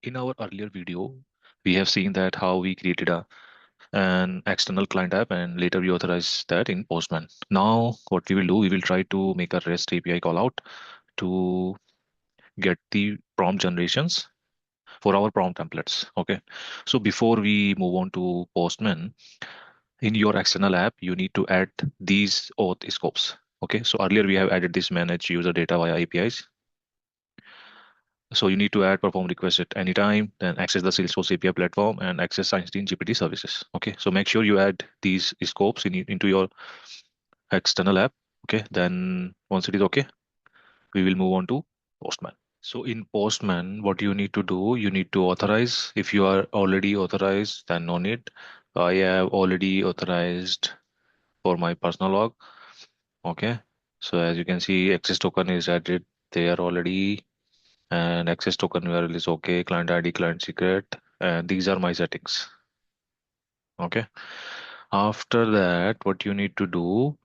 In our earlier video, we have seen that how we created an external client app and later we authorize that in Postman. Now, what we will do, we will try to make a REST API callout to get the prompt generations for our prompt templates. Okay. So before we move on to Postman, in your external app, you need to add these auth scopes. Okay. So earlier we have added this manage user data via APIs. So you need to add perform request at any time, then access the Salesforce API platform and access Einstein GPT services. Okay, so make sure you add these scopes into your external app. Okay, then once it is okay, we will move on to Postman. So in Postman, what you need to do, you need to authorize. If you are already authorized, then no need. I have already authorized for my personal log. Okay, so as you can see, access token is added there already. And access token URL is okay, client ID, client secret, and these are my settings. Okay. After that, what you need to do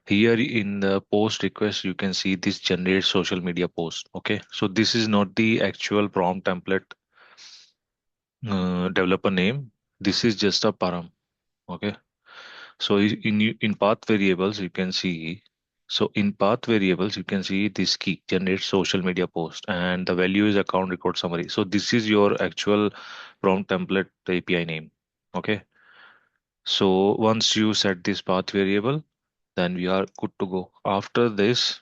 here in the post request, you can see this generate social media post. Okay. So this is not the actual prompt template developer name. This is just a param. Okay. So in path variables, you can see. So in path variables, you can see this key generate social media post and the value is account record summary. So this is your actual prompt template API name. Okay. So once you set this path variable, then we are good to go. After this,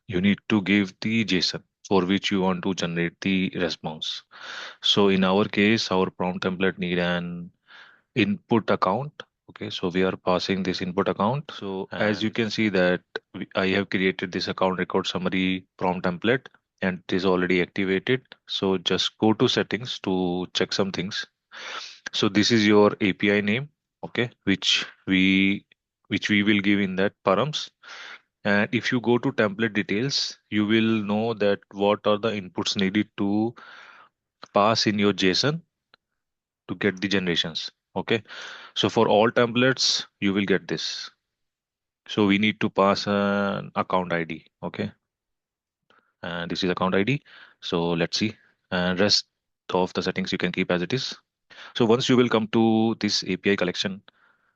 you need to give the JSON for which you want to generate the response. So in our case, our prompt template need an input account. Okay, so we are passing this input account. So as you can see that I have created this account record summary prompt template and it is already activated. So just go to settings to check some things. So this is your API name, okay, which we will give in that params. And if you go to template details, you will know that what are the inputs needed to pass in your JSON to get the generations. Okay. So for all templates, you will get this. So we need to pass an account ID. Okay. And this is account ID. So let's see. And rest of the settings you can keep as it is. So once you will come to this API collection,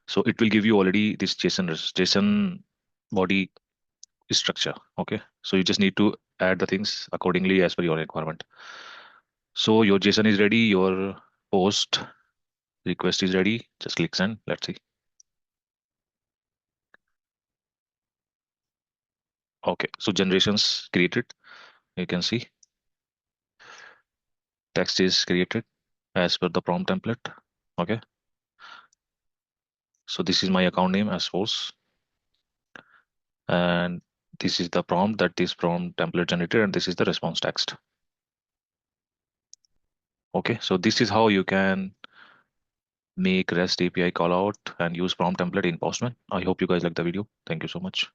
so it will give you already this JSON body structure. Okay. So you just need to add the things accordingly as per your requirement. So your JSON is ready. Your post request is ready. Just click send. Let's see. Okay, so generations created. You can see text is created as per the prompt template. Okay, so this is my account name as source, and this is the prompt that this prompt template generated, and this is the response text. Okay, so this is how you can make REST API callout and use prompt template in Postman. I hope you guys like the video. Thank you so much.